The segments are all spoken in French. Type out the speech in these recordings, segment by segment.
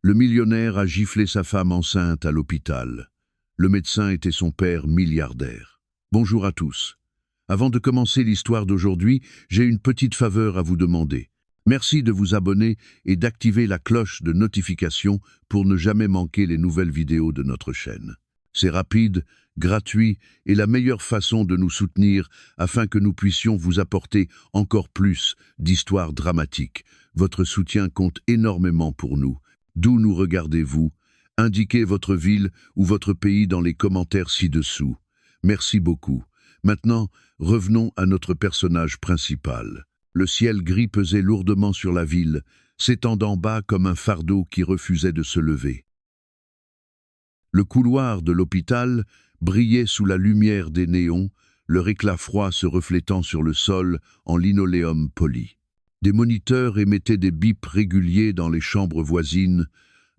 Le millionnaire a giflé sa femme enceinte à l'hôpital. Le médecin était son père milliardaire. Bonjour à tous. Avant de commencer l'histoire d'aujourd'hui, j'ai une petite faveur à vous demander. Merci de vous abonner et d'activer la cloche de notification pour ne jamais manquer les nouvelles vidéos de notre chaîne. C'est rapide, gratuit et la meilleure façon de nous soutenir afin que nous puissions vous apporter encore plus d'histoires dramatiques. Votre soutien compte énormément pour nous. D'où nous regardez-vous? Indiquez votre ville ou votre pays dans les commentaires ci-dessous. Merci beaucoup. Maintenant, revenons à notre personnage principal. Le ciel gris pesait lourdement sur la ville, s'étendant bas comme un fardeau qui refusait de se lever. Le couloir de l'hôpital brillait sous la lumière des néons, leur éclat froid se reflétant sur le sol en linoléum poli. Des moniteurs émettaient des bips réguliers dans les chambres voisines,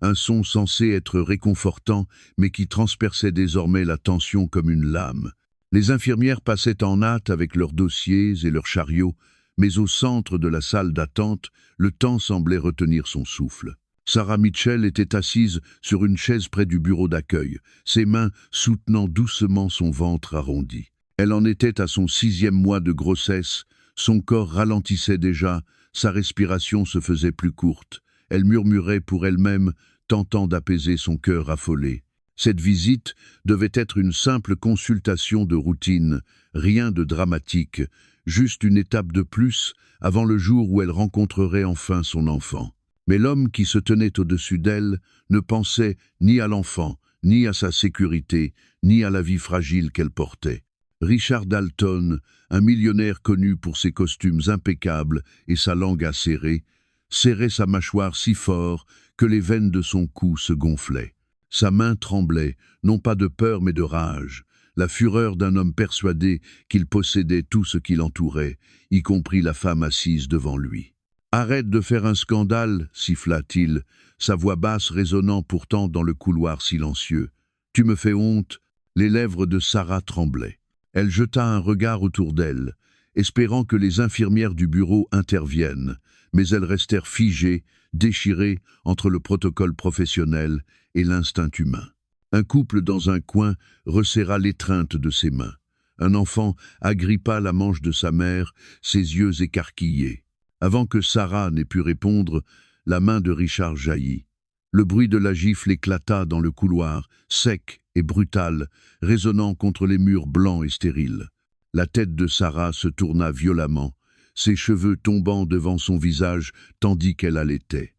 un son censé être réconfortant mais qui transperçait désormais la tension comme une lame. Les infirmières passaient en hâte avec leurs dossiers et leurs chariots, mais au centre de la salle d'attente, le temps semblait retenir son souffle. Sarah Mitchell était assise sur une chaise près du bureau d'accueil, ses mains soutenant doucement son ventre arrondi. Elle en était à son 6e mois de grossesse, son corps ralentissait déjà, sa respiration se faisait plus courte. Elle murmurait pour elle-même, tentant d'apaiser son cœur affolé. Cette visite devait être une simple consultation de routine, rien de dramatique, juste une étape de plus avant le jour où elle rencontrerait enfin son enfant. Mais l'homme qui se tenait au-dessus d'elle ne pensait ni à l'enfant, ni à sa sécurité, ni à la vie fragile qu'elle portait. Richard Dalton, un millionnaire connu pour ses costumes impeccables et sa langue acérée, serrait sa mâchoire si fort que les veines de son cou se gonflaient. Sa main tremblait, non pas de peur mais de rage, la fureur d'un homme persuadé qu'il possédait tout ce qui l'entourait, y compris la femme assise devant lui. « Arrête de faire un scandale » siffla-t-il, sa voix basse résonnant pourtant dans le couloir silencieux. « Tu me fais honte ?» Les lèvres de Sarah tremblaient. Elle jeta un regard autour d'elle, espérant que les infirmières du bureau interviennent, mais elles restèrent figées, déchirées entre le protocole professionnel et l'instinct humain. Un couple dans un coin resserra l'étreinte de ses mains. Un enfant agrippa la manche de sa mère, ses yeux écarquillés. Avant que Sarah n'ait pu répondre, la main de Richard jaillit. Le bruit de la gifle éclata dans le couloir, sec et brutal, résonnant contre les murs blancs et stériles. La tête de Sarah se tourna violemment, ses cheveux tombant devant son visage tandis qu'elle allaitait.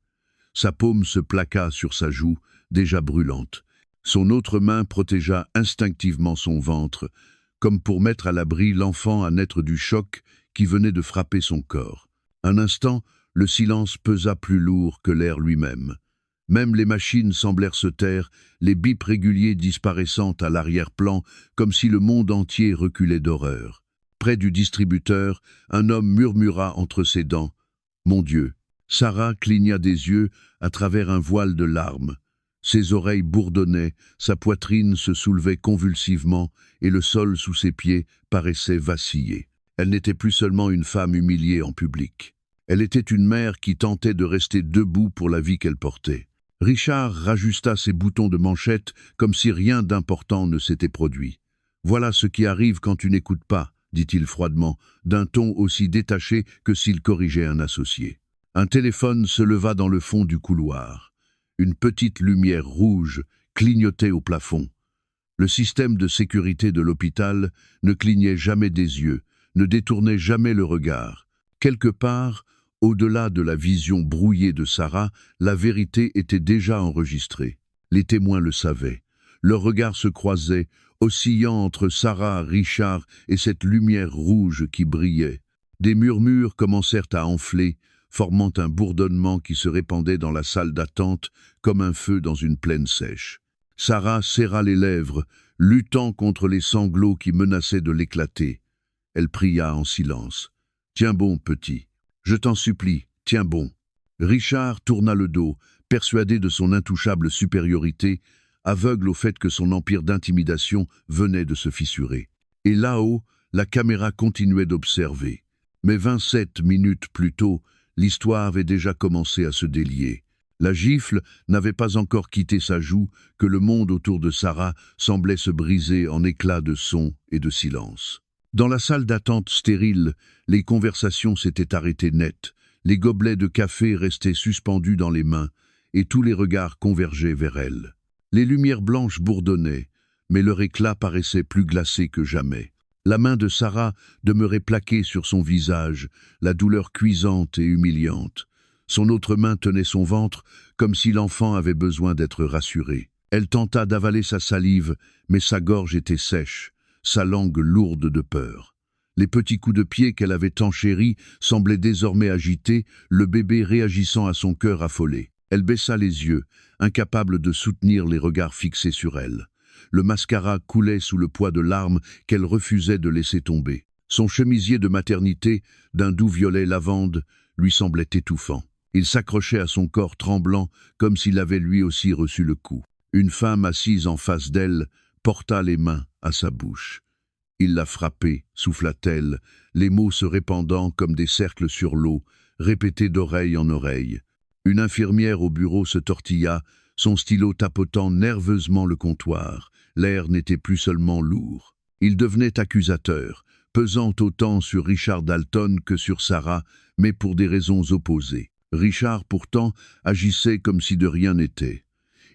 Sa paume se plaqua sur sa joue, déjà brûlante. Son autre main protégea instinctivement son ventre, comme pour mettre à l'abri l'enfant à naître du choc qui venait de frapper son corps. Un instant, le silence pesa plus lourd que l'air lui-même. Même les machines semblèrent se taire, les bips réguliers disparaissant à l'arrière-plan, comme si le monde entier reculait d'horreur. Près du distributeur, un homme murmura entre ses dents « Mon Dieu !» Sarah cligna des yeux à travers un voile de larmes. Ses oreilles bourdonnaient, sa poitrine se soulevait convulsivement et le sol sous ses pieds paraissait vaciller. Elle n'était plus seulement une femme humiliée en public. Elle était une mère qui tentait de rester debout pour la vie qu'elle portait. Richard rajusta ses boutons de manchette comme si rien d'important ne s'était produit. « Voilà ce qui arrive quand tu n'écoutes pas », dit-il froidement, d'un ton aussi détaché que s'il corrigeait un associé. Un téléphone se leva dans le fond du couloir. Une petite lumière rouge clignotait au plafond. Le système de sécurité de l'hôpital ne clignait jamais des yeux, ne détournait jamais le regard. Quelque part, au-delà de la vision brouillée de Sarah, la vérité était déjà enregistrée. Les témoins le savaient. Leurs regards se croisaient, oscillant entre Sarah, Richard et cette lumière rouge qui brillait. Des murmures commencèrent à enfler, formant un bourdonnement qui se répandait dans la salle d'attente comme un feu dans une plaine sèche. Sarah serra les lèvres, luttant contre les sanglots qui menaçaient de l'éclater. Elle pria en silence. « Tiens bon, petit. Je t'en supplie, tiens bon. » Richard tourna le dos, persuadé de son intouchable supériorité, aveugle au fait que son empire d'intimidation venait de se fissurer. Et là-haut, la caméra continuait d'observer. Mais 27 minutes plus tôt, l'histoire avait déjà commencé à se délier. La gifle n'avait pas encore quitté sa joue que le monde autour de Sarah semblait se briser en éclats de sons et de silence. Dans la salle d'attente stérile, les conversations s'étaient arrêtées net, les gobelets de café restaient suspendus dans les mains, et tous les regards convergeaient vers elle. Les lumières blanches bourdonnaient, mais leur éclat paraissait plus glacé que jamais. La main de Sarah demeurait plaquée sur son visage, la douleur cuisante et humiliante. Son autre main tenait son ventre, comme si l'enfant avait besoin d'être rassuré. Elle tenta d'avaler sa salive, mais sa gorge était sèche, sa langue lourde de peur. Les petits coups de pied qu'elle avait tant chéris semblaient désormais agités, le bébé réagissant à son cœur affolé. Elle baissa les yeux, incapable de soutenir les regards fixés sur elle. Le mascara coulait sous le poids de larmes qu'elle refusait de laisser tomber. Son chemisier de maternité, d'un doux violet lavande, lui semblait étouffant. Il s'accrochait à son corps tremblant, comme s'il avait lui aussi reçu le coup. Une femme assise en face d'elle porta les mains à sa bouche. Il l'a frappée, souffla-t-elle, les mots se répandant comme des cercles sur l'eau, répétés d'oreille en oreille. Une infirmière au bureau se tortilla, son stylo tapotant nerveusement le comptoir. L'air n'était plus seulement lourd. Il devenait accusateur, pesant autant sur Richard Dalton que sur Sarah, mais pour des raisons opposées. Richard, pourtant, agissait comme si de rien n'était.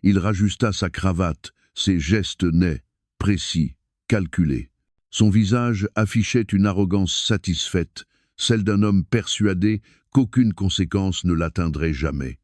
Il rajusta sa cravate, ses gestes nets, précis, calculés. Son visage affichait une arrogance satisfaite, celle d'un homme persuadé qu'aucune conséquence ne l'atteindrait jamais.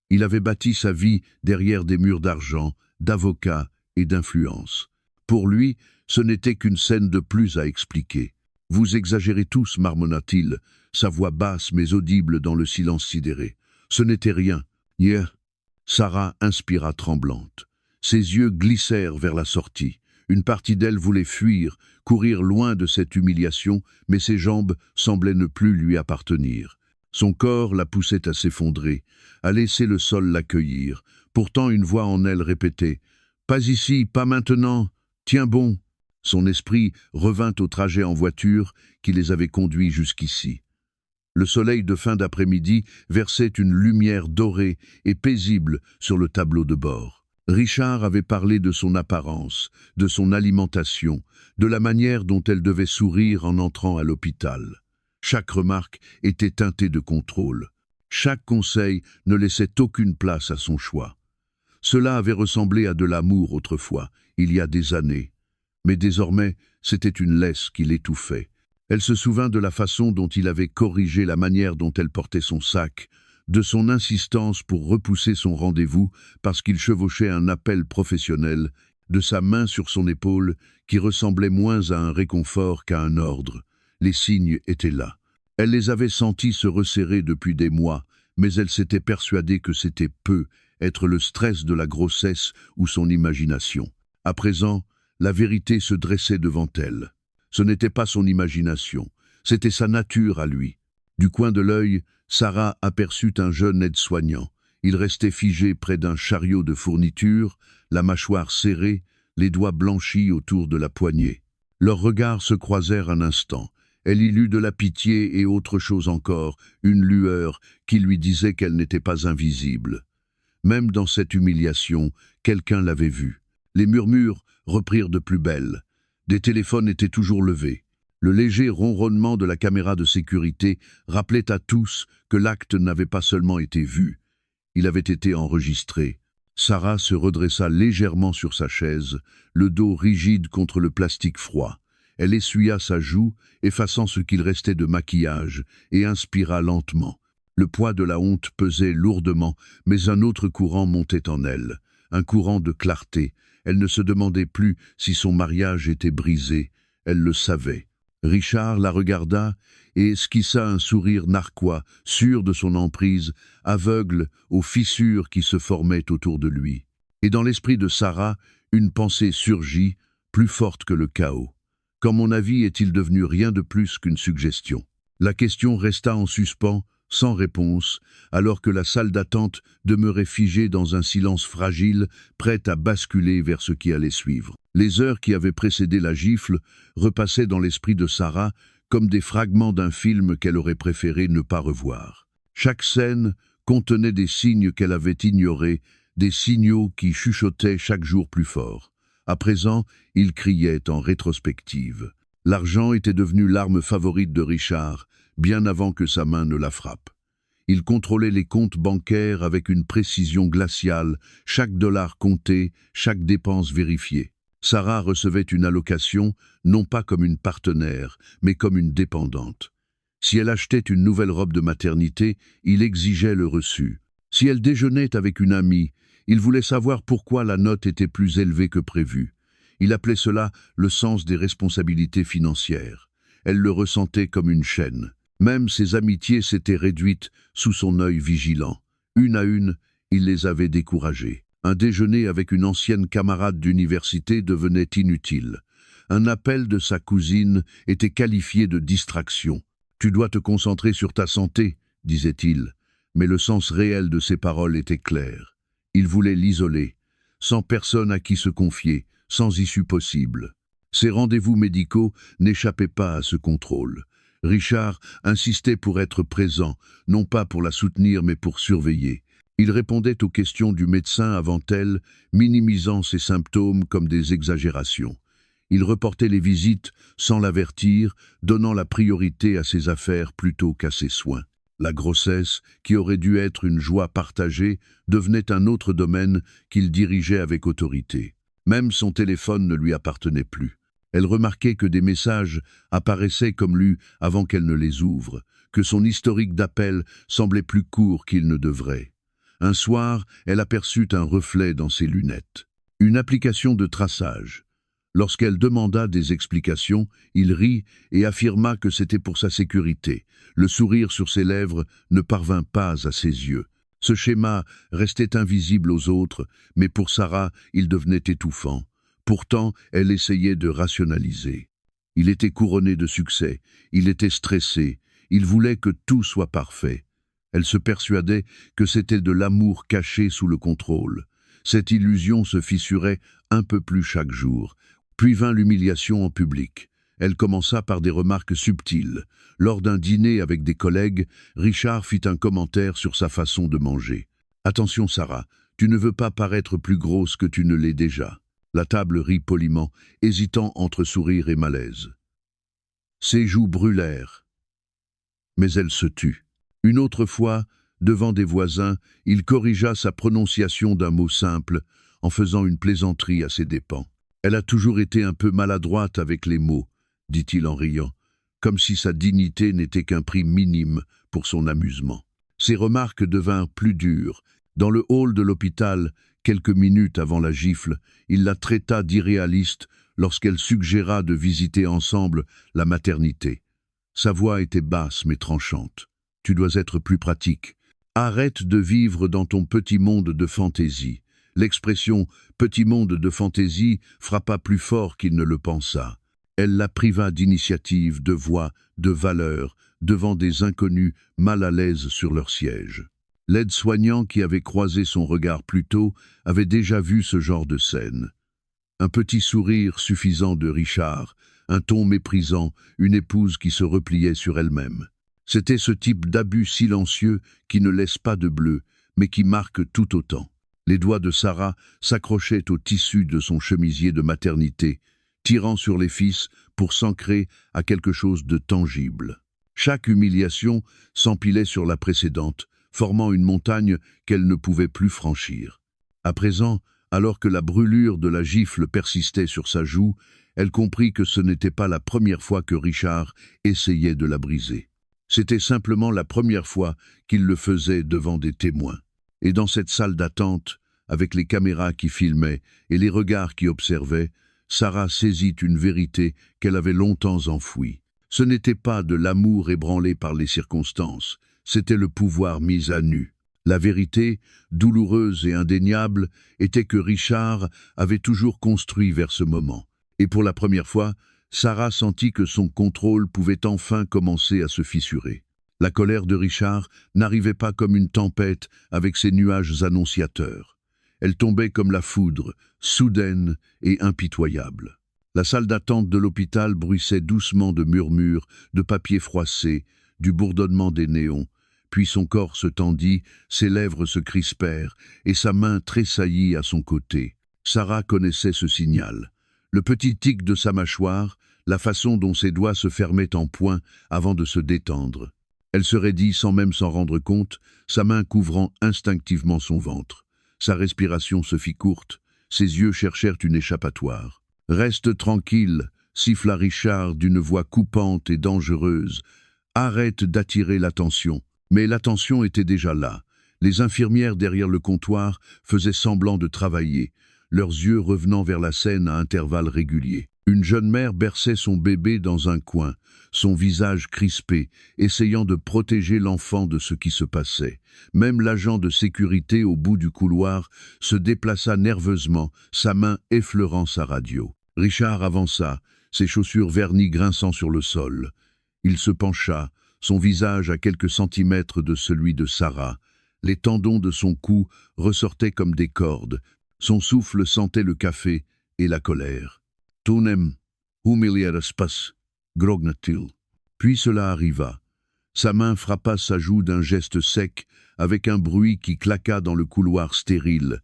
Il avait bâti sa vie derrière des murs d'argent, d'avocats et d'influence. Pour lui, ce n'était qu'une scène de plus à expliquer. « Vous exagérez tous », marmonna-t-il, sa voix basse mais audible dans le silence sidéré. « Ce n'était rien. Hier ?» Sarah inspira tremblante. Ses yeux glissèrent vers la sortie. Une partie d'elle voulait fuir, courir loin de cette humiliation, mais ses jambes semblaient ne plus lui appartenir. Son corps la poussait à s'effondrer, à laisser le sol l'accueillir. Pourtant une voix en elle répétait « Pas ici, pas maintenant, tiens bon !» Son esprit revint au trajet en voiture qui les avait conduits jusqu'ici. Le soleil de fin d'après-midi versait une lumière dorée et paisible sur le tableau de bord. Richard avait parlé de son apparence, de son alimentation, de la manière dont elle devait sourire en entrant à l'hôpital. Chaque remarque était teintée de contrôle. Chaque conseil ne laissait aucune place à son choix. Cela avait ressemblé à de l'amour autrefois, il y a des années. Mais désormais, c'était une laisse qui l'étouffait. Elle se souvint de la façon dont il avait corrigé la manière dont elle portait son sac, de son insistance pour repousser son rendez-vous parce qu'il chevauchait un appel professionnel, de sa main sur son épaule qui ressemblait moins à un réconfort qu'à un ordre. Les signes étaient là. Elle les avait sentis se resserrer depuis des mois, mais elle s'était persuadée que c'était peu, être le stress de la grossesse ou son imagination. À présent, la vérité se dressait devant elle. Ce n'était pas son imagination, c'était sa nature à lui. Du coin de l'œil, Sarah aperçut un jeune aide-soignant. Il restait figé près d'un chariot de fournitures, la mâchoire serrée, les doigts blanchis autour de la poignée. Leurs regards se croisèrent un instant. Elle y lut de la pitié et autre chose encore, une lueur qui lui disait qu'elle n'était pas invisible. Même dans cette humiliation, quelqu'un l'avait vue. Les murmures reprirent de plus belle. Des téléphones étaient toujours levés. Le léger ronronnement de la caméra de sécurité rappelait à tous que l'acte n'avait pas seulement été vu, il avait été enregistré. Sarah se redressa légèrement sur sa chaise, le dos rigide contre le plastique froid. Elle essuya sa joue, effaçant ce qu'il restait de maquillage, et inspira lentement. Le poids de la honte pesait lourdement, mais un autre courant montait en elle, un courant de clarté. Elle ne se demandait plus si son mariage était brisé, elle le savait. Richard la regarda et esquissa un sourire narquois, sûr de son emprise, aveugle aux fissures qui se formaient autour de lui. Et dans l'esprit de Sarah, une pensée surgit, plus forte que le chaos. Quand mon avis est-il devenu rien de plus qu'une suggestion? La question resta en suspens, sans réponse, alors que la salle d'attente demeurait figée dans un silence fragile, prête à basculer vers ce qui allait suivre. Les heures qui avaient précédé la gifle repassaient dans l'esprit de Sarah comme des fragments d'un film qu'elle aurait préféré ne pas revoir. Chaque scène contenait des signes qu'elle avait ignorés, des signaux qui chuchotaient chaque jour plus fort. À présent, il criait en rétrospective. L'argent était devenu l'arme favorite de Richard, bien avant que sa main ne la frappe. Il contrôlait les comptes bancaires avec une précision glaciale, chaque dollar compté, chaque dépense vérifiée. Sarah recevait une allocation, non pas comme une partenaire, mais comme une dépendante. Si elle achetait une nouvelle robe de maternité, il exigeait le reçu. Si elle déjeunait avec une amie, il voulait savoir pourquoi la note était plus élevée que prévu. Il appelait cela le sens des responsabilités financières. Elle le ressentait comme une chaîne. Même ses amitiés s'étaient réduites sous son œil vigilant. Une à une, il les avait découragées. Un déjeuner avec une ancienne camarade d'université devenait inutile. Un appel de sa cousine était qualifié de distraction. « Tu dois te concentrer sur ta santé », disait-il, mais le sens réel de ses paroles était clair. Il voulait l'isoler, sans personne à qui se confier, sans issue possible. Ses rendez-vous médicaux n'échappaient pas à ce contrôle. Richard insistait pour être présent, non pas pour la soutenir mais pour surveiller. Il répondait aux questions du médecin avant elle, minimisant ses symptômes comme des exagérations. Il reportait les visites sans l'avertir, donnant la priorité à ses affaires plutôt qu'à ses soins. La grossesse, qui aurait dû être une joie partagée, devenait un autre domaine qu'il dirigeait avec autorité. Même son téléphone ne lui appartenait plus. Elle remarquait que des messages apparaissaient comme lus avant qu'elle ne les ouvre, que son historique d'appels semblait plus court qu'il ne devrait. Un soir, elle aperçut un reflet dans ses lunettes. Une application de traçage. Lorsqu'elle demanda des explications, il rit et affirma que c'était pour sa sécurité. Le sourire sur ses lèvres ne parvint pas à ses yeux. Ce schéma restait invisible aux autres, mais pour Sarah, il devenait étouffant. Pourtant, elle essayait de rationaliser. Il était couronné de succès, il était stressé, il voulait que tout soit parfait. Elle se persuadait que c'était de l'amour caché sous le contrôle. Cette illusion se fissurait un peu plus chaque jour. Puis vint l'humiliation en public. Elle commença par des remarques subtiles. Lors d'un dîner avec des collègues, Richard fit un commentaire sur sa façon de manger. « Attention Sarah, tu ne veux pas paraître plus grosse que tu ne l'es déjà. » La table rit poliment, hésitant entre sourire et malaise. Ses joues brûlèrent. Mais elle se tut. Une autre fois, devant des voisins, il corrigea sa prononciation d'un mot simple, en faisant une plaisanterie à ses dépens. « Elle a toujours été un peu maladroite avec les mots, » dit-il en riant, comme si sa dignité n'était qu'un prix minime pour son amusement. Ses remarques devinrent plus dures. Dans le hall de l'hôpital, quelques minutes avant la gifle, il la traita d'irréaliste lorsqu'elle suggéra de visiter ensemble la maternité. Sa voix était basse mais tranchante. « Tu dois être plus pratique. Arrête de vivre dans ton petit monde de fantaisie. » L'expression « petit monde de fantaisie » frappa plus fort qu'il ne le pensa. Elle la priva d'initiative, de voix, de valeur, devant des inconnus mal à l'aise sur leur siège. L'aide-soignant qui avait croisé son regard plus tôt avait déjà vu ce genre de scène. Un petit sourire suffisant de Richard, un ton méprisant, une épouse qui se repliait sur elle-même. C'était ce type d'abus silencieux qui ne laisse pas de bleu, mais qui marque tout autant. Les doigts de Sarah s'accrochaient au tissu de son chemisier de maternité, tirant sur les fils pour s'ancrer à quelque chose de tangible. Chaque humiliation s'empilait sur la précédente, formant une montagne qu'elle ne pouvait plus franchir. À présent, alors que la brûlure de la gifle persistait sur sa joue, elle comprit que ce n'était pas la première fois que Richard essayait de la briser. C'était simplement la première fois qu'il le faisait devant des témoins. Et dans cette salle d'attente, avec les caméras qui filmaient et les regards qui observaient, Sarah saisit une vérité qu'elle avait longtemps enfouie. Ce n'était pas de l'amour ébranlé par les circonstances, c'était le pouvoir mis à nu. La vérité, douloureuse et indéniable, était que Richard avait toujours construit vers ce moment. Et pour la première fois, Sarah sentit que son contrôle pouvait enfin commencer à se fissurer. La colère de Richard n'arrivait pas comme une tempête avec ses nuages annonciateurs. Elle tombait comme la foudre, soudaine et impitoyable. La salle d'attente de l'hôpital bruissait doucement de murmures, de papier froissé, du bourdonnement des néons, Puis son corps se tendit, ses lèvres se crispèrent, et sa main tressaillit à son côté. Sarah connaissait ce signal. Le petit tic de sa mâchoire, la façon dont ses doigts se fermaient en poing avant de se détendre. Elle se raidit sans même s'en rendre compte, sa main couvrant instinctivement son ventre. Sa respiration se fit courte, ses yeux cherchèrent une échappatoire. « Reste tranquille », siffla Richard d'une voix coupante et dangereuse. « Arrête d'attirer l'attention. » Mais l'attention était déjà là. Les infirmières derrière le comptoir faisaient semblant de travailler, leurs yeux revenant vers la scène à intervalles réguliers. Une jeune mère berçait son bébé dans un coin, son visage crispé, essayant de protéger l'enfant de ce qui se passait. Même l'agent de sécurité au bout du couloir se déplaça nerveusement, sa main effleurant sa radio. Richard avança, ses chaussures vernies grinçant sur le sol. Il se pencha, son visage à quelques centimètres de celui de Sarah. Les tendons de son cou ressortaient comme des cordes. Son souffle sentait le café et la colère. « Tonem, humilieras pas, grogna-t-il. » Puis cela arriva. Sa main frappa sa joue d'un geste sec, avec un bruit qui claqua dans le couloir stérile.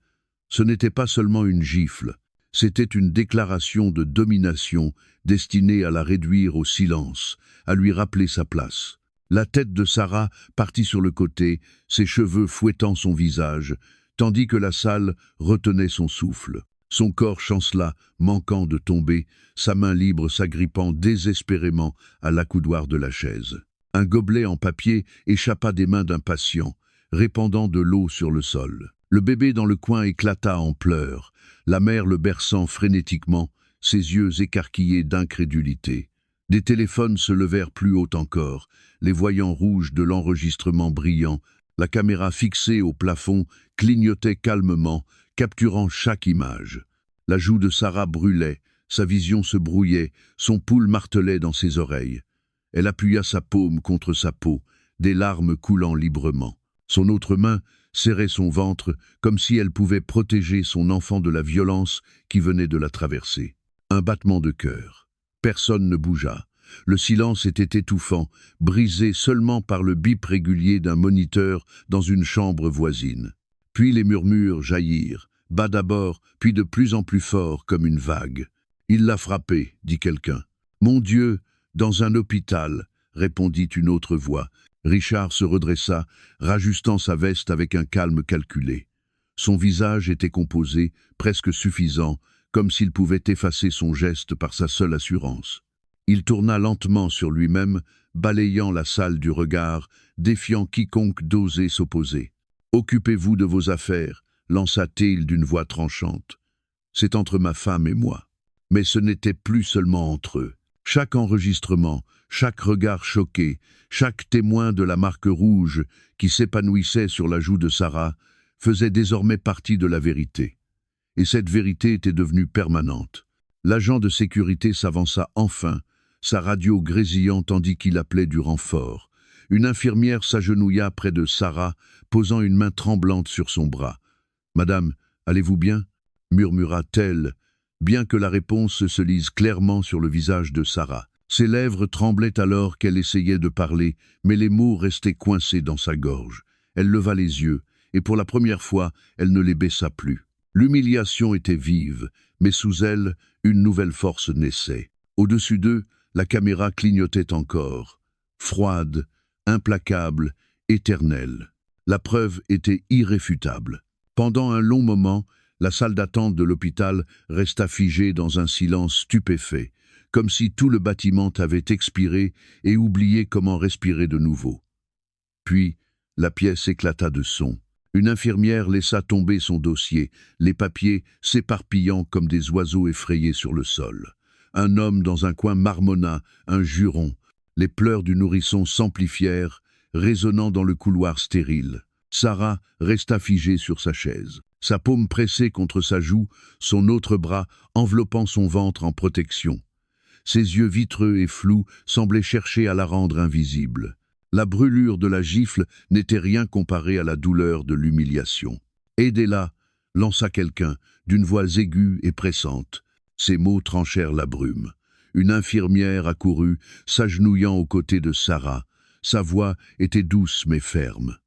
Ce n'était pas seulement une gifle, c'était une déclaration de domination destinée à la réduire au silence, à lui rappeler sa place. La tête de Sarah partit sur le côté, ses cheveux fouettant son visage, tandis que la salle retenait son souffle. Son corps chancela, manquant de tomber, sa main libre s'agrippant désespérément à l'accoudoir de la chaise. Un gobelet en papier échappa des mains d'un patient, répandant de l'eau sur le sol. Le bébé dans le coin éclata en pleurs, la mère le berçant frénétiquement, ses yeux écarquillés d'incrédulité. Des téléphones se levèrent plus haut encore, les voyants rouges de l'enregistrement brillant, la caméra fixée au plafond clignotait calmement, capturant chaque image. La joue de Sarah brûlait, sa vision se brouillait, son pouls martelait dans ses oreilles. Elle appuya sa paume contre sa peau, des larmes coulant librement. Son autre main serrait son ventre, comme si elle pouvait protéger son enfant de la violence qui venait de la traverser. Un battement de cœur. Personne ne bougea. Le silence était étouffant, brisé seulement par le bip régulier d'un moniteur dans une chambre voisine. Puis les murmures jaillirent, bas d'abord, puis de plus en plus fort comme une vague. « Il l'a frappé », dit quelqu'un. « Mon Dieu, dans un hôpital », répondit une autre voix. Richard se redressa, rajustant sa veste avec un calme calculé. Son visage était composé, presque suffisant, comme s'il pouvait effacer son geste par sa seule assurance. Il tourna lentement sur lui-même, balayant la salle du regard, défiant quiconque d'oser s'opposer. « Occupez-vous de vos affaires », lança-t-il d'une voix tranchante. « C'est entre ma femme et moi. » Mais ce n'était plus seulement entre eux. Chaque enregistrement, chaque regard choqué, chaque témoin de la marque rouge qui s'épanouissait sur la joue de Sarah faisait désormais partie de la vérité. Et cette vérité était devenue permanente. L'agent de sécurité s'avança enfin, sa radio grésillant tandis qu'il appelait du renfort. Une infirmière s'agenouilla près de Sarah, posant une main tremblante sur son bras. « Madame, allez-vous bien ?» murmura-t-elle, bien que la réponse se lise clairement sur le visage de Sarah. Ses lèvres tremblaient alors qu'elle essayait de parler, mais les mots restaient coincés dans sa gorge. Elle leva les yeux, et pour la première fois, elle ne les baissa plus. L'humiliation était vive, mais sous elle, une nouvelle force naissait. Au-dessus d'eux, la caméra clignotait encore. Froide, implacable, éternelle. La preuve était irréfutable. Pendant un long moment, la salle d'attente de l'hôpital resta figée dans un silence stupéfait, comme si tout le bâtiment avait expiré et oublié comment respirer de nouveau. Puis, la pièce éclata de sons. Une infirmière laissa tomber son dossier, les papiers s'éparpillant comme des oiseaux effrayés sur le sol. Un homme dans un coin marmonna, un juron. Les pleurs du nourrisson s'amplifièrent, résonnant dans le couloir stérile. Sarah resta figée sur sa chaise, sa paume pressée contre sa joue, son autre bras enveloppant son ventre en protection. Ses yeux vitreux et flous semblaient chercher à la rendre invisible. La brûlure de la gifle n'était rien comparée à la douleur de l'humiliation. « Aidez-la » lança quelqu'un, d'une voix aiguë et pressante. Ces mots tranchèrent la brume. Une infirmière accourut, s'agenouillant aux côtés de Sarah, Sa voix était douce mais ferme.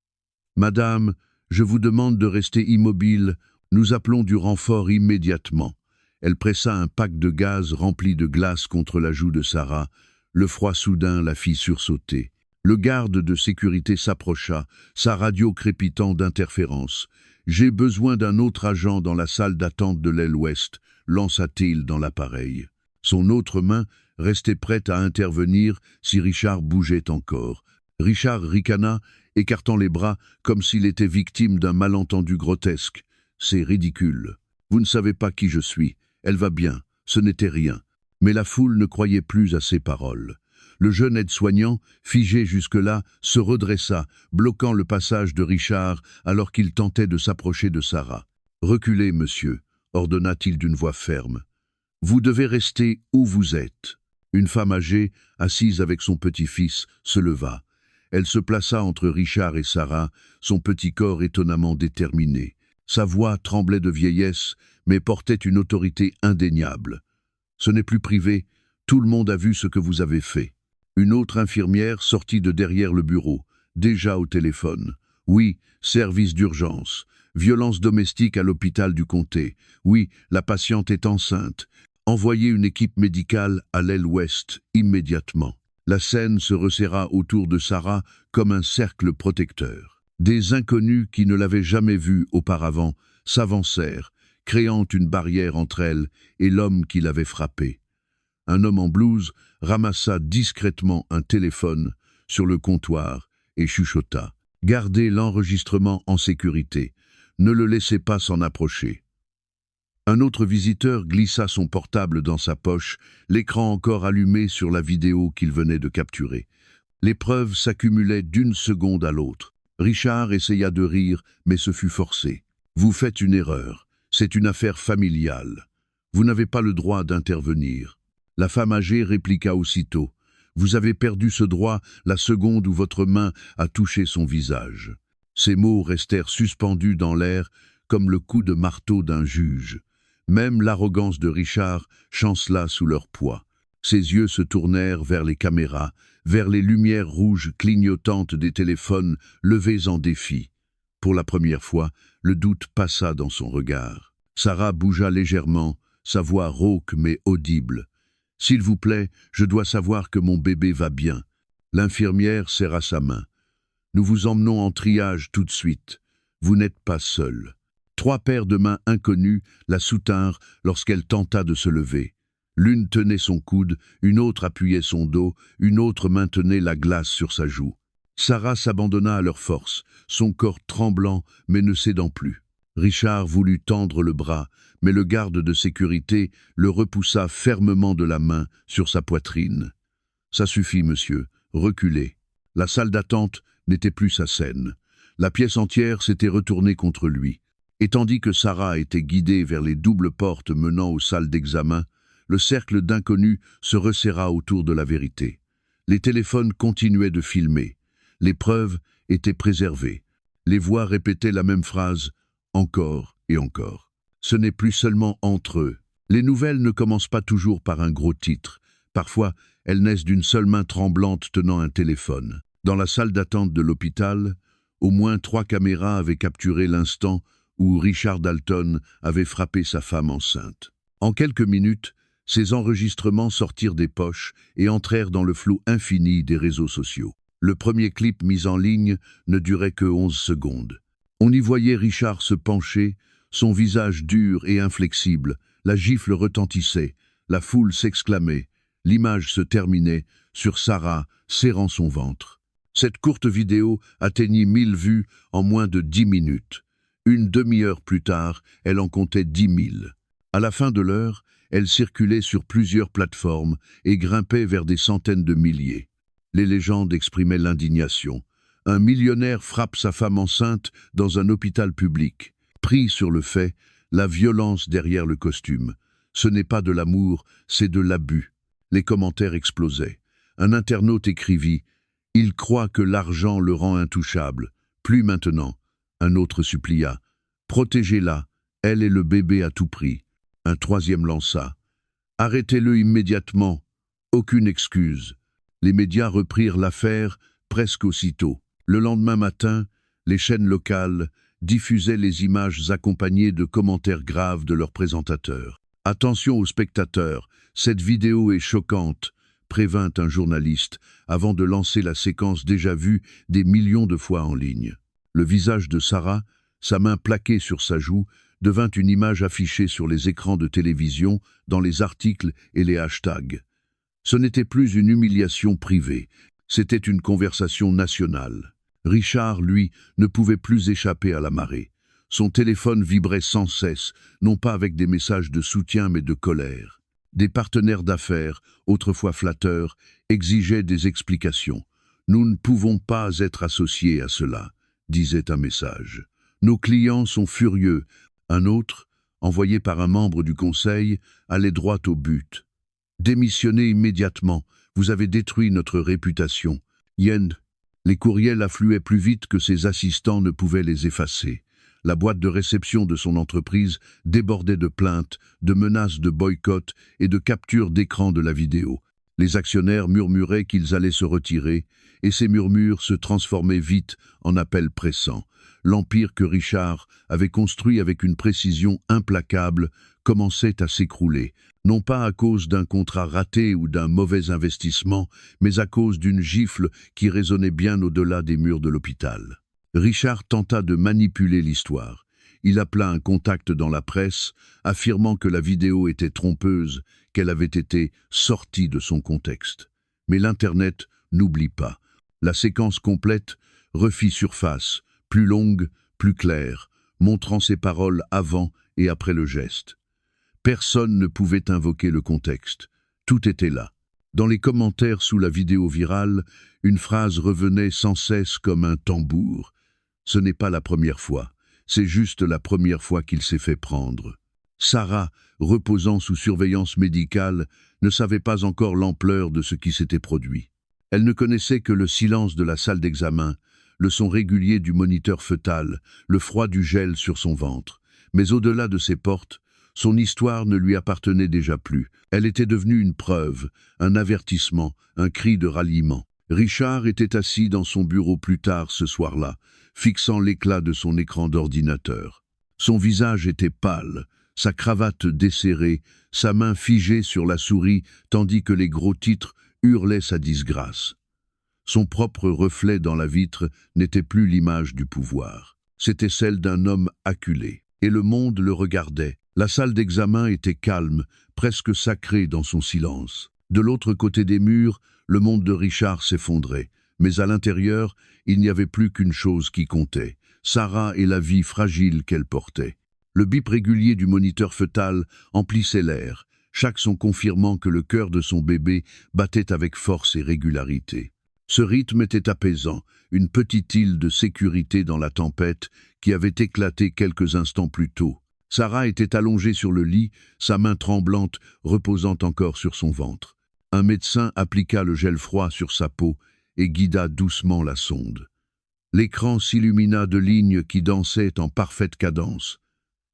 « Madame, je vous demande de rester immobile. Nous appelons du renfort immédiatement. » Elle pressa un pack de gaz rempli de glace contre la joue de Sarah. Le froid soudain la fit sursauter. Le garde de sécurité s'approcha, sa radio crépitant d'interférences. « J'ai besoin d'un autre agent dans la salle d'attente de l'aile ouest », lança-t-il dans l'appareil. Son autre main restait prête à intervenir si Richard bougeait encore. Richard ricana, écartant les bras comme s'il était victime d'un malentendu grotesque. « C'est ridicule. Vous ne savez pas qui je suis. Elle va bien. Ce n'était rien. » Mais la foule ne croyait plus à ses paroles. Le jeune aide-soignant, figé jusque-là, se redressa, bloquant le passage de Richard alors qu'il tentait de s'approcher de Sarah. « Reculez, monsieur », ordonna-t-il d'une voix ferme. « Vous devez rester où vous êtes. » Une femme âgée, assise avec son petit-fils, se leva. Elle se plaça entre Richard et Sarah, son petit corps étonnamment déterminé. Sa voix tremblait de vieillesse, mais portait une autorité indéniable. « Ce n'est plus privé, tout le monde a vu ce que vous avez fait. » Une autre infirmière sortit de derrière le bureau, déjà au téléphone. « Oui, service d'urgence. Violence domestique à l'hôpital du comté. Oui, la patiente est enceinte. Envoyez une équipe médicale à l'aile ouest, immédiatement. » La scène se resserra autour de Sarah comme un cercle protecteur. Des inconnus qui ne l'avaient jamais vue auparavant s'avancèrent, créant une barrière entre elle et l'homme qui l'avait frappée. Un homme en blouse ramassa discrètement un téléphone sur le comptoir et chuchota. « Gardez l'enregistrement en sécurité. Ne le laissez pas s'en approcher. » Un autre visiteur glissa son portable dans sa poche, l'écran encore allumé sur la vidéo qu'il venait de capturer. Les preuves s'accumulaient d'une seconde à l'autre. Richard essaya de rire, mais se fut forcé. « Vous faites une erreur. C'est une affaire familiale. Vous n'avez pas le droit d'intervenir. » La femme âgée répliqua aussitôt. « Vous avez perdu ce droit la seconde où votre main a touché son visage. » Ces mots restèrent suspendus dans l'air comme le coup de marteau d'un juge. Même l'arrogance de Richard chancela sous leur poids. Ses yeux se tournèrent vers les caméras, vers les lumières rouges clignotantes des téléphones levés en défi. Pour la première fois, le doute passa dans son regard. Sarah bougea légèrement, sa voix rauque mais audible. « S'il vous plaît, je dois savoir que mon bébé va bien. » L'infirmière serra sa main. « Nous vous emmenons en triage tout de suite. Vous n'êtes pas seul. » 3 paires de mains inconnues la soutinrent lorsqu'elle tenta de se lever. L'une tenait son coude, une autre appuyait son dos, une autre maintenait la glace sur sa joue. Sarah s'abandonna à leur force, son corps tremblant mais ne cédant plus. Richard voulut tendre le bras, mais le garde de sécurité le repoussa fermement de la main sur sa poitrine. « Ça suffit, monsieur, reculez. » La salle d'attente n'était plus sa scène. La pièce entière s'était retournée contre lui. Et tandis que Sarah était guidée vers les doubles portes menant aux salles d'examen, le cercle d'inconnus se resserra autour de la vérité. Les téléphones continuaient de filmer. Les preuves étaient préservées. Les voix répétaient la même phrase, encore et encore. Ce n'est plus seulement entre eux. Les nouvelles ne commencent pas toujours par un gros titre. Parfois, elles naissent d'une seule main tremblante tenant un téléphone. Dans la salle d'attente de l'hôpital, au moins 3 caméras avaient capturé l'instant où Richard Dalton avait frappé sa femme enceinte. En quelques minutes, ces enregistrements sortirent des poches et entrèrent dans le flou infini des réseaux sociaux. Le premier clip mis en ligne ne durait que 11 secondes. On y voyait Richard se pencher, son visage dur et inflexible, la gifle retentissait, la foule s'exclamait, l'image se terminait sur Sarah serrant son ventre. Cette courte vidéo atteignit 1000 vues en moins de 10 minutes. Une demi-heure plus tard, elle en comptait 10 000. À la fin de l'heure, elle circulait sur plusieurs plateformes et grimpait vers des centaines de milliers. Les légendes exprimaient l'indignation. Un millionnaire frappe sa femme enceinte dans un hôpital public. Pris sur le fait, la violence derrière le costume. Ce n'est pas de l'amour, c'est de l'abus. Les commentaires explosaient. Un internaute écrivit « Il croit que l'argent le rend intouchable. Plus maintenant. » Un autre supplia « Protégez-la, elle et le bébé à tout prix. » Un troisième lança « Arrêtez-le immédiatement. Aucune excuse. » Les médias reprirent l'affaire presque aussitôt. Le lendemain matin, les chaînes locales diffusaient les images accompagnées de commentaires graves de leurs présentateurs. « Attention aux spectateurs, cette vidéo est choquante », prévint un journaliste avant de lancer la séquence déjà vue des millions de fois en ligne. Le visage de Sarah, sa main plaquée sur sa joue, devint une image affichée sur les écrans de télévision, dans les articles et les hashtags. Ce n'était plus une humiliation privée, c'était une conversation nationale. Richard, lui, ne pouvait plus échapper à la marée. Son téléphone vibrait sans cesse, non pas avec des messages de soutien mais de colère. Des partenaires d'affaires, autrefois flatteurs, exigeaient des explications. « Nous ne pouvons pas être associés à cela », disait un message. « Nos clients sont furieux ». Un autre, envoyé par un membre du conseil, allait droit au but. « Démissionnez immédiatement, vous avez détruit notre réputation. » Yen. Les courriels affluaient plus vite que ses assistants ne pouvaient les effacer. La boîte de réception de son entreprise débordait de plaintes, de menaces de boycott et de capture d'écran de la vidéo. Les actionnaires murmuraient qu'ils allaient se retirer, et ces murmures se transformaient vite en appels pressants. L'empire que Richard avait construit avec une précision implacable commençait à s'écrouler, non pas à cause d'un contrat raté ou d'un mauvais investissement, mais à cause d'une gifle qui résonnait bien au-delà des murs de l'hôpital. Richard tenta de manipuler l'histoire. Il appela un contact dans la presse, affirmant que la vidéo était trompeuse, qu'elle avait été sortie de son contexte. Mais l'Internet n'oublie pas. La séquence complète refit surface, plus longue, plus claire, montrant ses paroles avant et après le geste. Personne ne pouvait invoquer le contexte. Tout était là. Dans les commentaires sous la vidéo virale, une phrase revenait sans cesse comme un tambour. Ce n'est pas la première fois, c'est juste la première fois qu'il s'est fait prendre. Sarah, reposant sous surveillance médicale, ne savait pas encore l'ampleur de ce qui s'était produit. Elle ne connaissait que le silence de la salle d'examen, le son régulier du moniteur fœtal, le froid du gel sur son ventre. Mais au-delà de ces portes, son histoire ne lui appartenait déjà plus. Elle était devenue une preuve, un avertissement, un cri de ralliement. Richard était assis dans son bureau plus tard ce soir-là, fixant l'éclat de son écran d'ordinateur. Son visage était pâle, sa cravate desserrée, sa main figée sur la souris, tandis que les gros titres hurlaient sa disgrâce. Son propre reflet dans la vitre n'était plus l'image du pouvoir. C'était celle d'un homme acculé. Et le monde le regardait. La salle d'examen était calme, presque sacrée dans son silence. De l'autre côté des murs, le monde de Richard s'effondrait. Mais à l'intérieur, il n'y avait plus qu'une chose qui comptait. Sarah et la vie fragile qu'elle portait. Le bip régulier du moniteur fœtal emplissait l'air, chaque son confirmant que le cœur de son bébé battait avec force et régularité. Ce rythme était apaisant, une petite île de sécurité dans la tempête qui avait éclaté quelques instants plus tôt. Sarah était allongée sur le lit, sa main tremblante reposant encore sur son ventre. Un médecin appliqua le gel froid sur sa peau et guida doucement la sonde. L'écran s'illumina de lignes qui dansaient en parfaite cadence.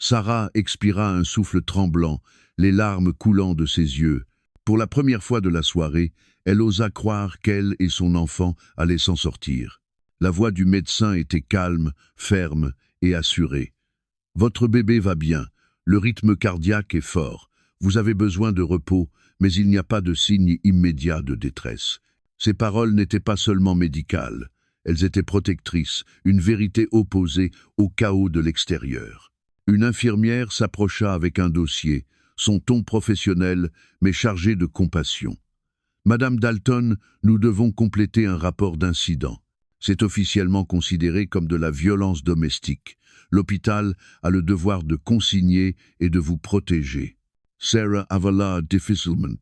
Sarah expira un souffle tremblant, les larmes coulant de ses yeux. Pour la première fois de la soirée, elle osa croire qu'elle et son enfant allaient s'en sortir. La voix du médecin était calme, ferme et assurée. « Votre bébé va bien, le rythme cardiaque est fort. Vous avez besoin de repos, mais il n'y a pas de signe immédiat de détresse. » Ces paroles n'étaient pas seulement médicales, elles étaient protectrices, une vérité opposée au chaos de l'extérieur. Une infirmière s'approcha avec un dossier, son ton professionnel, mais chargé de compassion. « Madame Dalton, nous devons compléter un rapport d'incident. C'est officiellement considéré comme de la violence domestique. L'hôpital a le devoir de consigner et de vous protéger. Sarah Avala Difficulment. »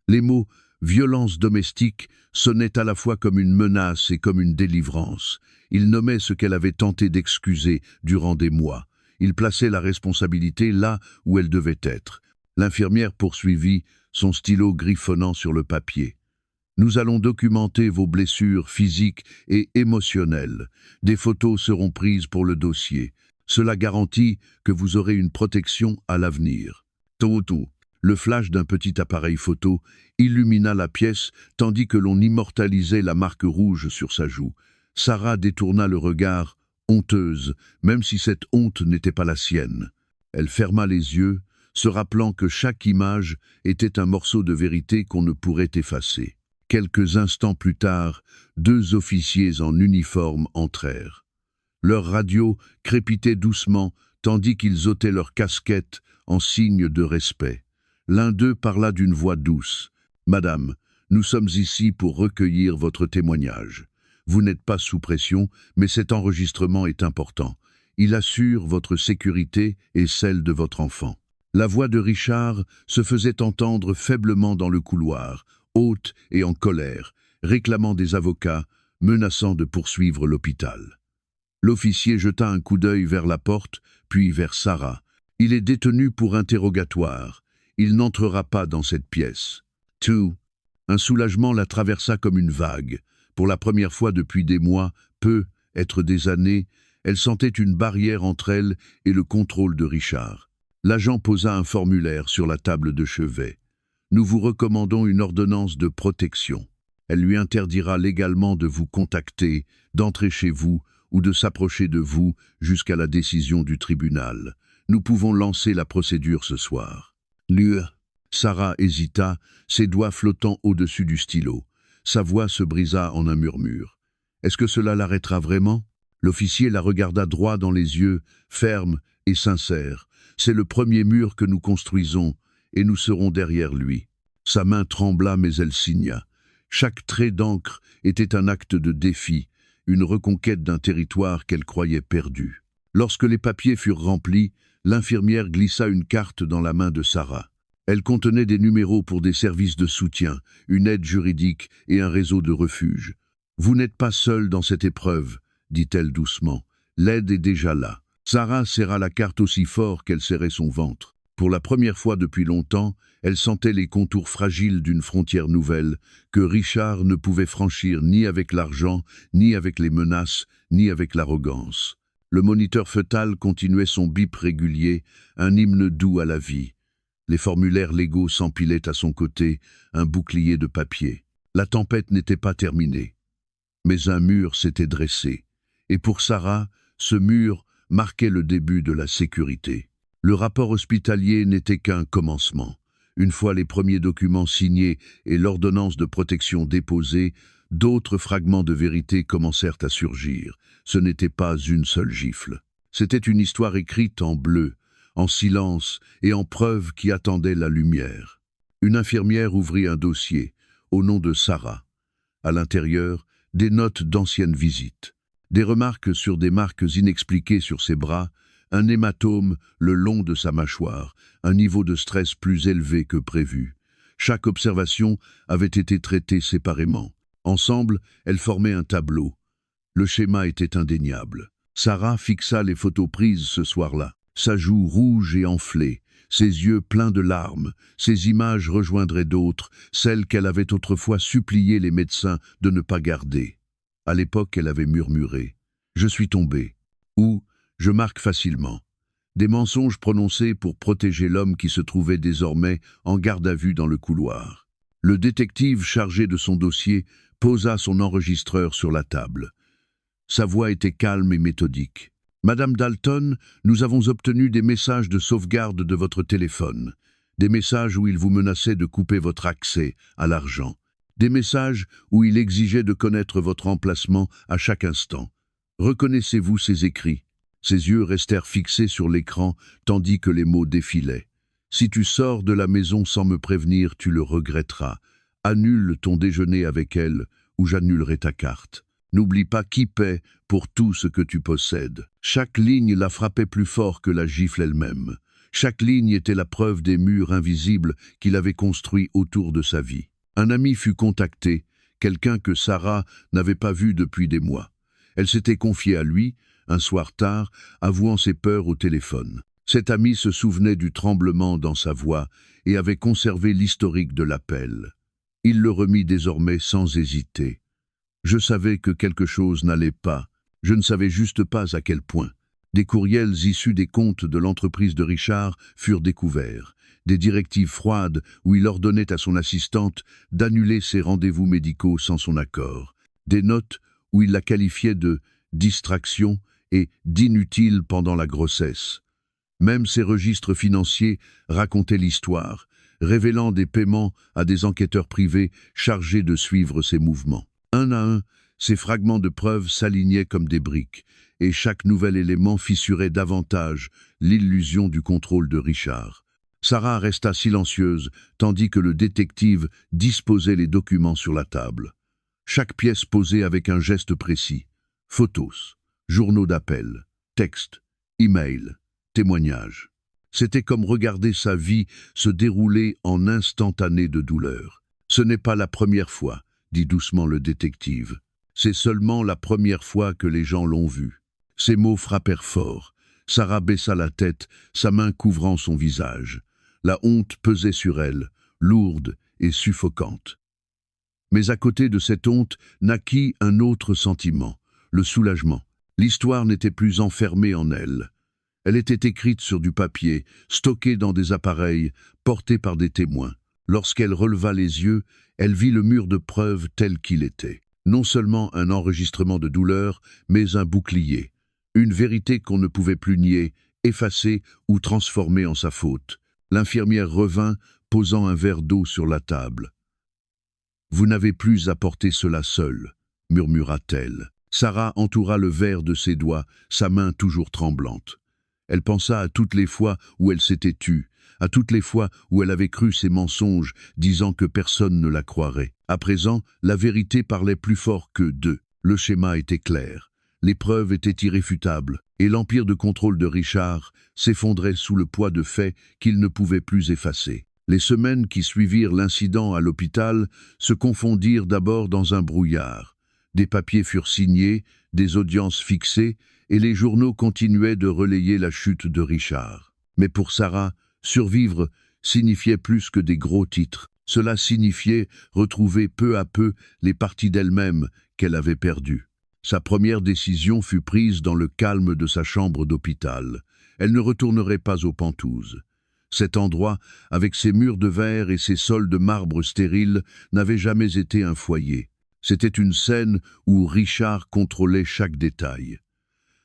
Les mots « violence domestique » sonnaient à la fois comme une menace et comme une délivrance. Il nommait ce qu'elle avait tenté d'excuser durant des mois. Il plaçait la responsabilité là où elle devait être. L'infirmière poursuivit, son stylo griffonnant sur le papier. « Nous allons documenter vos blessures physiques et émotionnelles. Des photos seront prises pour le dossier. Cela garantit que vous aurez une protection à l'avenir. » Le Le flash d'un petit appareil photo illumina la pièce tandis que l'on immortalisait la marque rouge sur sa joue. Sarah détourna le regard, honteuse, même si cette honte n'était pas la sienne. Elle ferma les yeux, se rappelant que chaque image était un morceau de vérité qu'on ne pourrait effacer. Quelques instants plus tard, 2 officiers en uniforme entrèrent. Leur radio crépitait doucement, tandis qu'ils ôtaient leurs casquettes en signe de respect. L'un d'eux parla d'une voix douce. « Madame, nous sommes ici pour recueillir votre témoignage. Vous n'êtes pas sous pression, mais cet enregistrement est important. Il assure votre sécurité et celle de votre enfant. » La voix de Richard se faisait entendre faiblement dans le couloir, haute et en colère, réclamant des avocats, menaçant de poursuivre l'hôpital. L'officier jeta un coup d'œil vers la porte, puis vers Sarah. « Il est détenu pour interrogatoire. Il n'entrera pas dans cette pièce. » Tout. Un soulagement la traversa comme une vague. Pour la première fois depuis des mois, être des années, elle sentait une barrière entre elle et le contrôle de Richard. L'agent posa un formulaire sur la table de chevet. « Nous vous recommandons une ordonnance de protection. Elle lui interdira légalement de vous contacter, d'entrer chez vous ou de s'approcher de vous jusqu'à la décision du tribunal. Nous pouvons lancer la procédure ce soir. » Sarah hésita, ses doigts flottant au-dessus du stylo. Sa voix se brisa en un murmure. « Est-ce que cela l'arrêtera vraiment ?» L'officier la regarda droit dans les yeux, ferme et sincère. « C'est le premier mur que nous construisons, et nous serons derrière lui. » Sa main trembla, mais elle signa. Chaque trait d'encre était un acte de défi, une reconquête d'un territoire qu'elle croyait perdu. Lorsque les papiers furent remplis, l'infirmière glissa une carte dans la main de Sarah. Elle contenait des numéros pour des services de soutien, une aide juridique et un réseau de refuge. « Vous n'êtes pas seul dans cette épreuve, » dit-elle doucement. « L'aide est déjà là. » Sarah serra la carte aussi fort qu'elle serrait son ventre. Pour la première fois depuis longtemps, elle sentait les contours fragiles d'une frontière nouvelle, que Richard ne pouvait franchir ni avec l'argent, ni avec les menaces, ni avec l'arrogance. Le moniteur fœtal continuait son bip régulier, un hymne doux à la vie. Les formulaires légaux s'empilaient à son côté, un bouclier de papier. La tempête n'était pas terminée. Mais un mur s'était dressé. Et pour Sarah, ce mur marquait le début de la sécurité. Le rapport hospitalier n'était qu'un commencement. Une fois les premiers documents signés et l'ordonnance de protection déposée, d'autres fragments de vérité commencèrent à surgir. Ce n'était pas une seule gifle. C'était une histoire écrite en bleu, en silence et en preuve qui attendait la lumière. Une infirmière ouvrit un dossier, au nom de Sarah. À l'intérieur, des notes d'anciennes visites. Des remarques sur des marques inexpliquées sur ses bras, un hématome le long de sa mâchoire, un niveau de stress plus élevé que prévu. Chaque observation avait été traitée séparément. Ensemble, elles formaient un tableau. Le schéma était indéniable. Sarah fixa les photos prises ce soir-là. Sa joue rouge et enflée, ses yeux pleins de larmes, ces images rejoindraient d'autres, celles qu'elle avait autrefois supplié les médecins de ne pas garder. À l'époque, elle avait murmuré « Je suis tombée » ou « Je marque facilement ». Des mensonges prononcés pour protéger l'homme qui se trouvait désormais en garde à vue dans le couloir. Le détective chargé de son dossier posa son enregistreur sur la table. Sa voix était calme et méthodique. « Madame Dalton, nous avons obtenu des messages de sauvegarde de votre téléphone. Des messages où il vous menaçait de couper votre accès à l'argent. Des messages où il exigeait de connaître votre emplacement à chaque instant. Reconnaissez-vous ces écrits ?» Ses yeux restèrent fixés sur l'écran tandis que les mots défilaient. « Si tu sors de la maison sans me prévenir, tu le regretteras. Annule ton déjeuner avec elle ou j'annulerai ta carte. N'oublie pas qui paie pour tout ce que tu possèdes. » Chaque ligne la frappait plus fort que la gifle elle-même. Chaque ligne était la preuve des murs invisibles qu'il avait construits autour de sa vie. Un ami fut contacté, quelqu'un que Sarah n'avait pas vu depuis des mois. Elle s'était confiée à lui, un soir tard, avouant ses peurs au téléphone. Cet ami se souvenait du tremblement dans sa voix et avait conservé l'historique de l'appel. Il le remit désormais sans hésiter. « Je savais que quelque chose n'allait pas, je ne savais juste pas à quel point. » Des courriels issus des comptes de l'entreprise de Richard furent découverts, des directives froides où il ordonnait à son assistante d'annuler ses rendez-vous médicaux sans son accord, des notes où il la qualifiait de distraction et d'inutile pendant la grossesse. Même ses registres financiers racontaient l'histoire, révélant des paiements à des enquêteurs privés chargés de suivre ses mouvements. Un à un, ces fragments de preuves s'alignaient comme des briques, et chaque nouvel élément fissurait davantage l'illusion du contrôle de Richard. Sarah resta silencieuse, tandis que le détective disposait les documents sur la table. Chaque pièce posée avec un geste précis. Photos, journaux d'appel, textes, emails, témoignages. C'était comme regarder sa vie se dérouler en instantané de douleur. « Ce n'est pas la première fois », dit doucement le détective. « C'est seulement la première fois que les gens l'ont vu. » Ces mots frappèrent fort. Sarah baissa la tête, sa main couvrant son visage. La honte pesait sur elle, lourde et suffocante. Mais à côté de cette honte naquit un autre sentiment, le soulagement. L'histoire n'était plus enfermée en elle. Elle était écrite sur du papier, stockée dans des appareils, portée par des témoins. Lorsqu'elle releva les yeux, elle vit le mur de preuves tel qu'il était. Non seulement un enregistrement de douleur, mais un bouclier. Une vérité qu'on ne pouvait plus nier, effacer ou transformer en sa faute. L'infirmière revint, posant un verre d'eau sur la table. « Vous n'avez plus à porter cela seule », murmura-t-elle. Sarah entoura le verre de ses doigts, sa main toujours tremblante. Elle pensa à toutes les fois où elle s'était tue, à toutes les fois où elle avait cru ses mensonges, disant que personne ne la croirait. À présent, la vérité parlait plus fort que d'eux. Le schéma était clair. Les preuves étaient irréfutables, et l'empire de contrôle de Richard s'effondrait sous le poids de faits qu'il ne pouvait plus effacer. Les semaines qui suivirent l'incident à l'hôpital se confondirent d'abord dans un brouillard. Des papiers furent signés, des audiences fixées, et les journaux continuaient de relayer la chute de Richard. Mais pour Sarah, survivre signifiait plus que des gros titres. Cela signifiait retrouver peu à peu les parties d'elle-même qu'elle avait perdues. Sa première décision fut prise dans le calme de sa chambre d'hôpital. Elle ne retournerait pas aux Pentouzes. Cet endroit, avec ses murs de verre et ses sols de marbre stériles, n'avait jamais été un foyer. C'était une scène où Richard contrôlait chaque détail.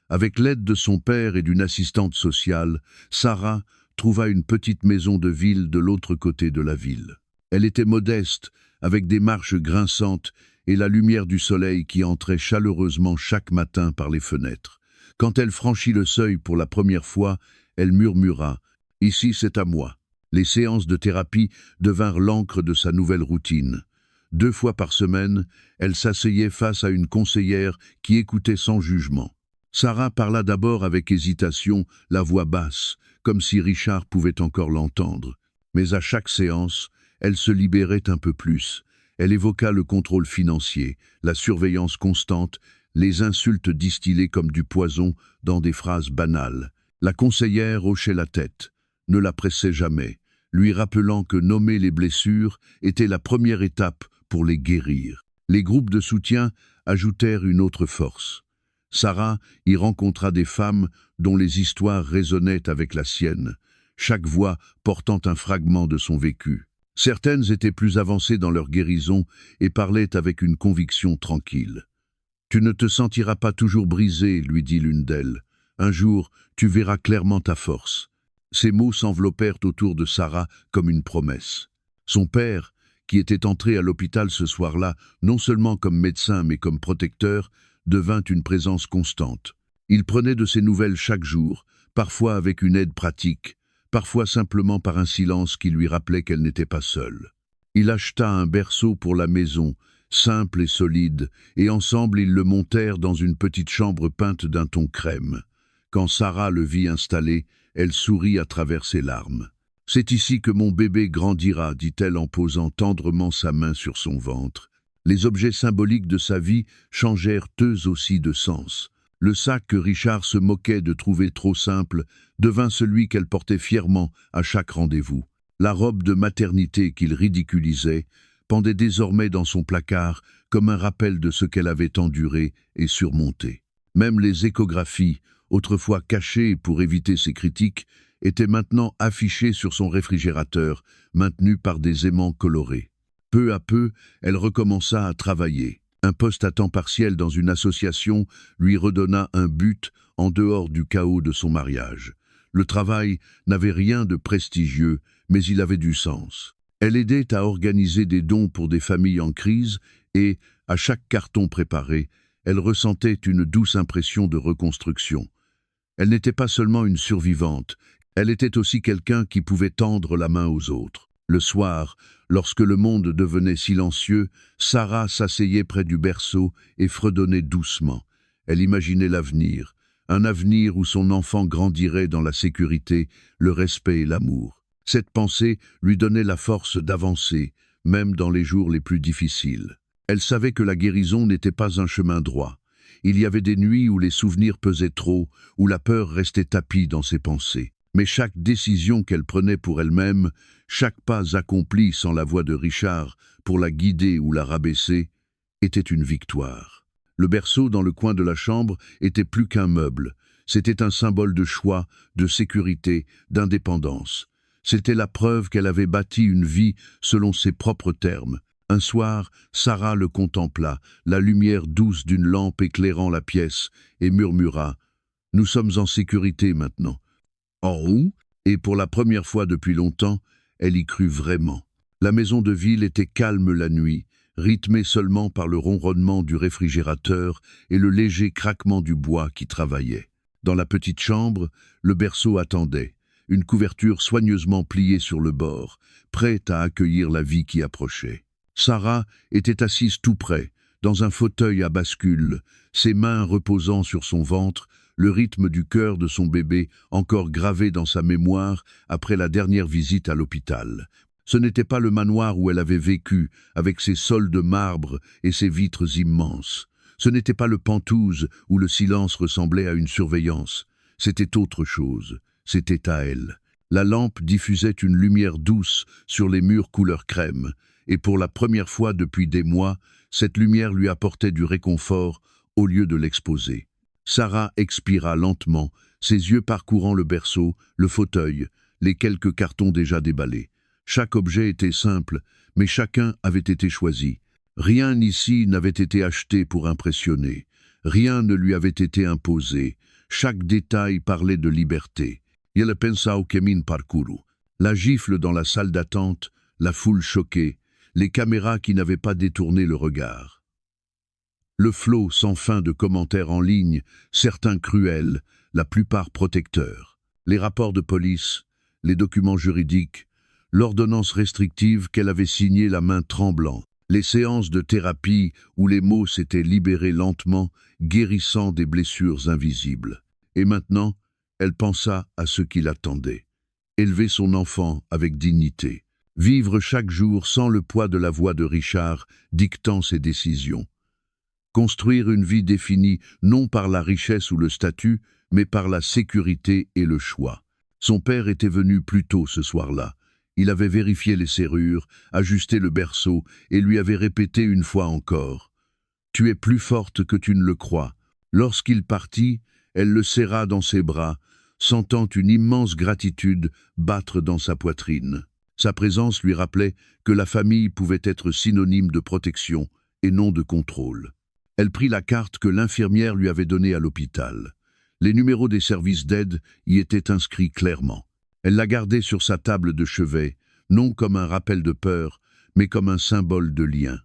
Avec l'aide de son père et d'une assistante sociale, Sarah trouva une petite maison de ville de l'autre côté de la ville. Elle était modeste, avec des marches grinçantes et la lumière du soleil qui entrait chaleureusement chaque matin par les fenêtres. Quand elle franchit le seuil pour la première fois, elle murmura « Ici, c'est à moi ». Les séances de thérapie devinrent l'encre de sa nouvelle routine. 2 fois par semaine, elle s'asseyait face à une conseillère qui écoutait sans jugement. Sarah parla d'abord avec hésitation, la voix basse, comme si Richard pouvait encore l'entendre. Mais à chaque séance, elle se libérait un peu plus. Elle évoqua le contrôle financier, la surveillance constante, les insultes distillées comme du poison dans des phrases banales. La conseillère hochait la tête, ne la pressait jamais, lui rappelant que nommer les blessures était la première étape pour les guérir. Les groupes de soutien ajoutèrent une autre force. Sarah y rencontra des femmes dont les histoires résonnaient avec la sienne, chaque voix portant un fragment de son vécu. Certaines étaient plus avancées dans leur guérison et parlaient avec une conviction tranquille. « Tu ne te sentiras pas toujours brisée, lui dit l'une d'elles. Un jour, tu verras clairement ta force. » Ces mots s'enveloppèrent autour de Sarah comme une promesse. Son père, qui était entré à l'hôpital ce soir-là, non seulement comme médecin mais comme protecteur, devint une présence constante. Il prenait de ses nouvelles chaque jour, parfois avec une aide pratique, parfois simplement par un silence qui lui rappelait qu'elle n'était pas seule. Il acheta un berceau pour la maison, simple et solide, et ensemble ils le montèrent dans une petite chambre peinte d'un ton crème. Quand Sarah le vit installé, elle sourit à travers ses larmes. « C'est ici que mon bébé grandira », dit-elle en posant tendrement sa main sur son ventre. Les objets symboliques de sa vie changèrent eux aussi de sens. Le sac que Richard se moquait de trouver trop simple devint celui qu'elle portait fièrement à chaque rendez-vous. La robe de maternité qu'il ridiculisait pendait désormais dans son placard comme un rappel de ce qu'elle avait enduré et surmonté. Même les échographies, autrefois caché pour éviter ses critiques, était maintenant affiché sur son réfrigérateur, maintenu par des aimants colorés. Peu à peu, elle recommença à travailler. Un poste à temps partiel dans une association lui redonna un but en dehors du chaos de son mariage. Le travail n'avait rien de prestigieux, mais il avait du sens. Elle aidait à organiser des dons pour des familles en crise et, à chaque carton préparé, elle ressentait une douce impression de reconstruction. Elle n'était pas seulement une survivante, elle était aussi quelqu'un qui pouvait tendre la main aux autres. Le soir, lorsque le monde devenait silencieux, Sarah s'asseyait près du berceau et fredonnait doucement. Elle imaginait l'avenir, un avenir où son enfant grandirait dans la sécurité, le respect et l'amour. Cette pensée lui donnait la force d'avancer, même dans les jours les plus difficiles. Elle savait que la guérison n'était pas un chemin droit. Il y avait des nuits où les souvenirs pesaient trop, où la peur restait tapie dans ses pensées. Mais chaque décision qu'elle prenait pour elle-même, chaque pas accompli sans la voix de Richard pour la guider ou la rabaisser, était une victoire. Le berceau dans le coin de la chambre était plus qu'un meuble. C'était un symbole de choix, de sécurité, d'indépendance. C'était la preuve qu'elle avait bâti une vie selon ses propres termes. Un soir, Sarah le contempla, la lumière douce d'une lampe éclairant la pièce, et murmura « Nous sommes en sécurité maintenant ». En haut, et pour la première fois depuis longtemps, elle y crut vraiment. La maison de ville était calme la nuit, rythmée seulement par le ronronnement du réfrigérateur et le léger craquement du bois qui travaillait. Dans la petite chambre, le berceau attendait, une couverture soigneusement pliée sur le bord, prête à accueillir la vie qui approchait. Sarah était assise tout près, dans un fauteuil à bascule, ses mains reposant sur son ventre, le rythme du cœur de son bébé encore gravé dans sa mémoire après la dernière visite à l'hôpital. Ce n'était pas le manoir où elle avait vécu, avec ses sols de marbre et ses vitres immenses. Ce n'était pas le Penthouse où le silence ressemblait à une surveillance. C'était autre chose. C'était à elle. La lampe diffusait une lumière douce sur les murs couleur crème, et pour la première fois depuis des mois, cette lumière lui apportait du réconfort au lieu de l'exposer. Sarah expira lentement, ses yeux parcourant le berceau, le fauteuil, les quelques cartons déjà déballés. Chaque objet était simple, mais chacun avait été choisi. Rien ici n'avait été acheté pour impressionner. Rien ne lui avait été imposé. Chaque détail parlait de liberté. Il pensau que min parcouru. La gifle dans la salle d'attente, la foule choquée, les caméras qui n'avaient pas détourné le regard. Le flot sans fin de commentaires en ligne, certains cruels, la plupart protecteurs. Les rapports de police, les documents juridiques, l'ordonnance restrictive qu'elle avait signée la main tremblant, les séances de thérapie où les mots s'étaient libérés lentement, guérissant des blessures invisibles. Et maintenant, elle pensa à ce qui l'attendait. Élever son enfant avec dignité. Vivre chaque jour sans le poids de la voix de Richard dictant ses décisions. Construire une vie définie non par la richesse ou le statut, mais par la sécurité et le choix. Son père était venu plus tôt ce soir-là. Il avait vérifié les serrures, ajusté le berceau et lui avait répété une fois encore « Tu es plus forte que tu ne le crois ». Lorsqu'il partit, elle le serra dans ses bras, sentant une immense gratitude battre dans sa poitrine. Sa présence lui rappelait que la famille pouvait être synonyme de protection et non de contrôle. Elle prit la carte que l'infirmière lui avait donnée à l'hôpital. Les numéros des services d'aide y étaient inscrits clairement. Elle la gardait sur sa table de chevet, non comme un rappel de peur, mais comme un symbole de lien.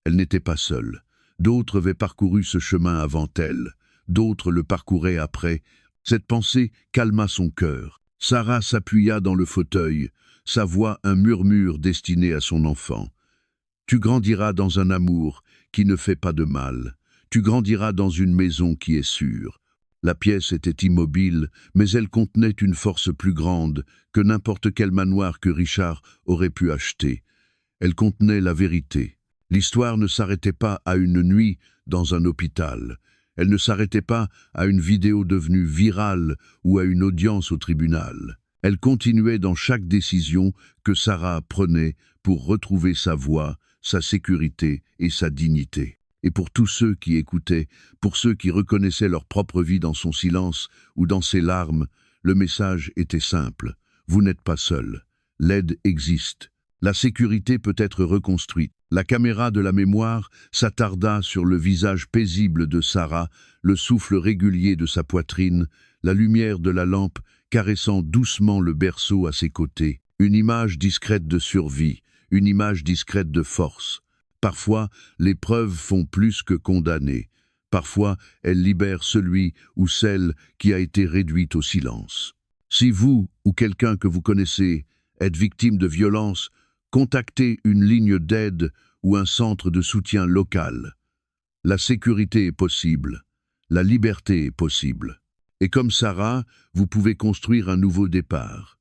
Elle n'était pas seule. D'autres avaient parcouru ce chemin avant elle. D'autres le parcouraient après. Cette pensée calma son cœur. Sarah s'appuya dans le fauteuil, sa voix un murmure destiné à son enfant. « Tu grandiras dans un amour qui ne fait pas de mal. Tu grandiras dans une maison qui est sûre. » La pièce était immobile, mais elle contenait une force plus grande que n'importe quel manoir que Richard aurait pu acheter. Elle contenait la vérité. L'histoire ne s'arrêtait pas à une nuit dans un hôpital. Elle ne s'arrêtait pas à une vidéo devenue virale ou à une audience au tribunal. Elle continuait dans chaque décision que Sarah prenait pour retrouver sa voix, sa sécurité et sa dignité. Et pour tous ceux qui écoutaient, pour ceux qui reconnaissaient leur propre vie dans son silence ou dans ses larmes, le message était simple. Vous n'êtes pas seul. L'aide existe. La sécurité peut être reconstruite. La caméra de la mémoire s'attarda sur le visage paisible de Sarah, le souffle régulier de sa poitrine, la lumière de la lampe caressant doucement le berceau à ses côtés. Une image discrète de survie, une image discrète de force. Parfois, les preuves font plus que condamner. Parfois, elles libèrent celui ou celle qui a été réduite au silence. Si vous ou quelqu'un que vous connaissez êtes victime de violence, contactez une ligne d'aide ou un centre de soutien local. La sécurité est possible. La liberté est possible. Et comme Sarah, vous pouvez construire un nouveau départ.